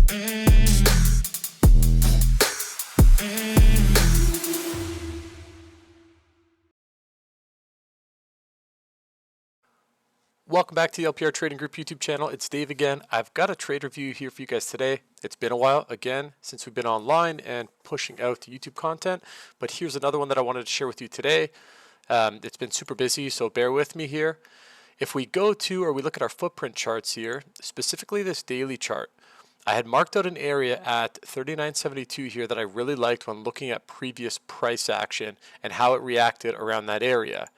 Welcome back to the LPR Trading Group YouTube channel. It's Dave again. I've got a trade review here for you guys today. It's been a while again since we've been online and pushing out the YouTube content, but here's another one that I wanted to share with you today. It's been super busy, so bear with me here. If we go to or we look at our footprint charts here, specifically this daily chart, I had marked out an area at 39.72 here that I really liked when looking at previous price action and how it reacted around that area.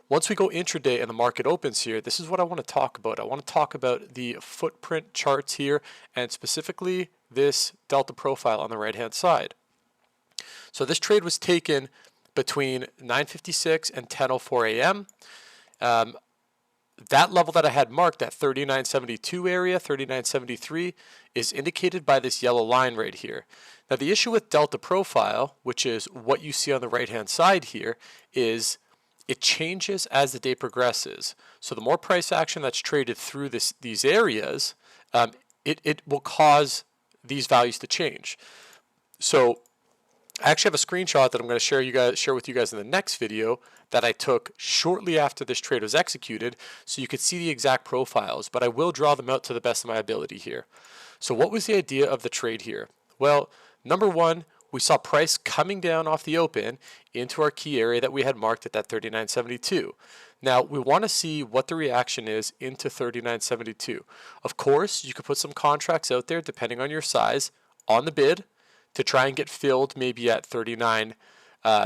Once we go intraday and the market opens here, this is what I want to talk about. I want to talk about the footprint charts here and specifically this delta profile on the right hand side. So this trade was taken between 9:56 and 10:04 a.m. That level that I had marked, that 39.72 area, 39.73, is indicated by this yellow line right here. Now the issue with delta profile, which is what you see on the right hand side here, is it changes as the day progresses. So the more price action that's traded through these areas, it will cause these values to change. So I actually have a screenshot that I'm going to share with you guys in the next video that I took shortly after this trade was executed, so you could see the exact profiles, but I will draw them out to the best of my ability here. So what was the idea of the trade here? Well, number one, we saw price coming down off the open into our key area that we had marked at that 39.72. Now we want to see what the reaction is into 39.72. Of course, you could put some contracts out there depending on your size on the bid to try and get filled maybe at 39.73,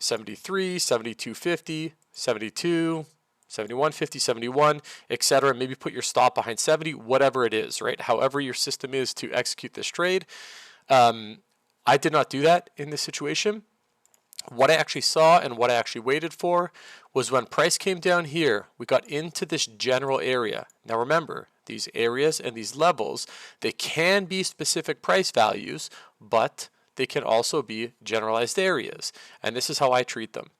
72.50, 72, 71.50, 71, etc. Maybe put your stop behind 70, whatever it is, right? However your system is to execute this trade. I did not do that in this situation. What I actually saw and what I actually waited for was when price came down here, we got into this general area. Now remember, these areas and these levels, they can be specific price values, but they can also be generalized areas. And this is how I treat them.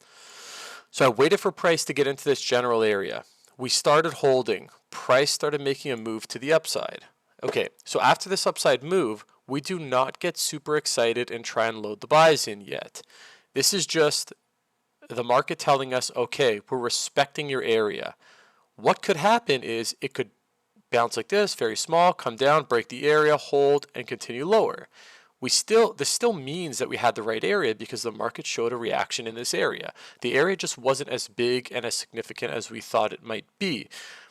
So I waited for price to get into this general area. We started holding. Price started making a move to the upside. Okay, so after this upside move, we do not get super excited and try and load the buys in yet. This is just the market telling us, okay, we're respecting your area. What could happen is it could bounce like this, very small, come down, break the area, hold, and continue lower. This still means that we had the right area because the market showed a reaction in this area. The area just wasn't as big and as significant as we thought it might be.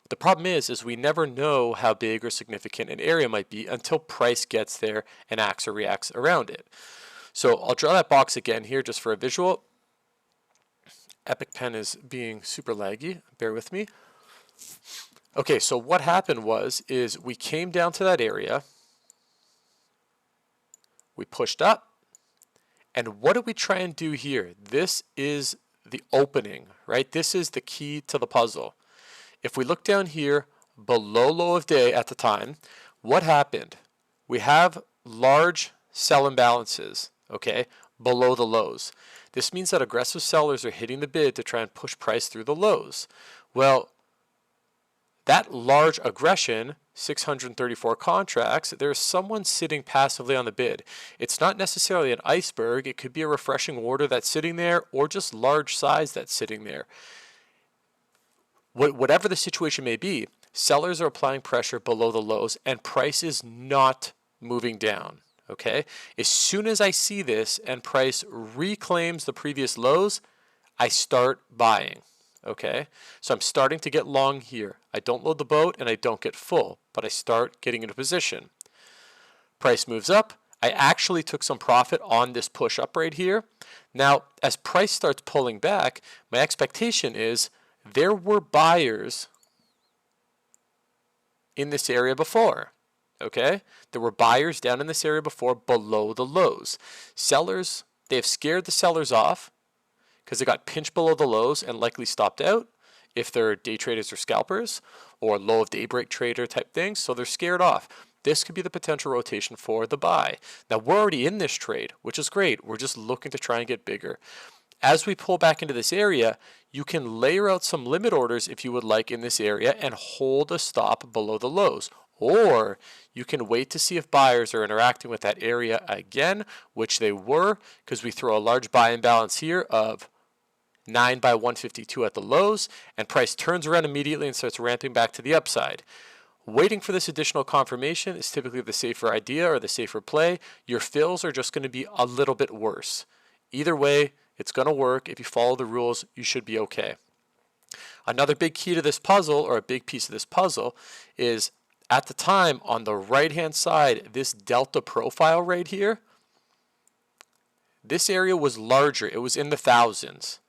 The problem is we never know how big or significant an area might be until price gets there and acts or reacts around it. So I'll draw that box again here just for a visual. Epic Pen is being super laggy. Bear with me. Okay, so what happened is we came down to that area. We pushed up. And what did we try and do here? This is the opening, right? This is the key to the puzzle. If we look down here below low of day at the time, what happened? We have large sell imbalances, okay, below the lows. This means that aggressive sellers are hitting the bid to try and push price through the lows. Well, that large aggression, 634 contracts, there's someone sitting passively on the bid. It's not necessarily an iceberg. It could be a refreshing order that's sitting there or just large size that's sitting there. Whatever the situation may be, sellers are applying pressure below the lows and price is not moving down, okay? As soon as I see this and price reclaims the previous lows, I start buying, okay? So I'm starting to get long here. I don't load the boat and I don't get full, but I start getting into position. Price moves up. I actually took some profit on this push up right here. Now, as price starts pulling back, my expectation is there were buyers in this area before, okay? There were buyers down in this area before below the lows. Sellers, they've scared the sellers off because they got pinched below the lows and likely stopped out if they're day traders or scalpers or low of daybreak trader type things, so they're scared off. This could be the potential rotation for the buy. Now, we're already in this trade, which is great. We're just looking to try and get bigger. As we pull back into this area, you can layer out some limit orders if you would like in this area and hold a stop below the lows. Or you can wait to see if buyers are interacting with that area again, which they were, because we throw a large buy imbalance here of 9 by 152 at the lows, and price turns around immediately and starts ramping back to the upside. Waiting for this additional confirmation is typically the safer idea or the safer play. Your fills are just going to be a little bit worse. Either way, it's going to work. If you follow the rules, you should be okay. Another big key to this puzzle, or a big piece of this puzzle, is at the time on the right-hand side, this delta profile right here, this area was larger. It was in the thousands.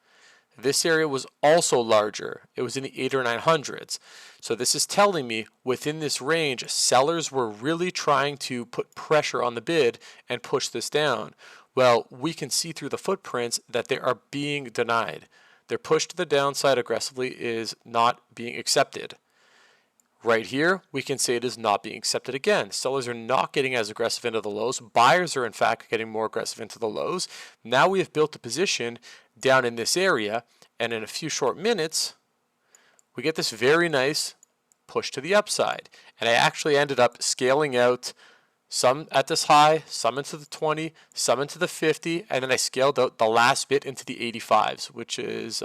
This area was also larger. It was in the 800s or 900s. So this is telling me within this range, sellers were really trying to put pressure on the bid and push this down. Well, we can see through the footprints that they are being denied. Their push to the downside aggressively is not being accepted. Right here, we can say it is not being accepted again. Sellers are not getting as aggressive into the lows. Buyers are, in fact, getting more aggressive into the lows. Now we have built a position down in this area, and in a few short minutes, we get this very nice push to the upside. And I actually ended up scaling out some at this high, some into the 20, some into the 50, and then I scaled out the last bit into the 85s, which is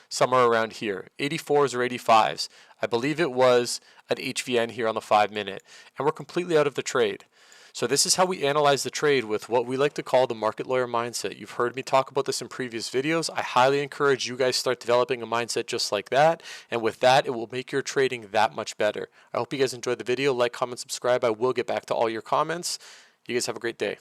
somewhere around here, 84s or 85s. I believe it was an HVN here on the 5-minute, and we're completely out of the trade. So this is how we analyze the trade with what we like to call the market lawyer mindset. You've heard me talk about this in previous videos. I highly encourage you guys start developing a mindset just like that. And with that, it will make your trading that much better. I hope you guys enjoyed the video. Like, comment, subscribe. I will get back to all your comments. You guys have a great day.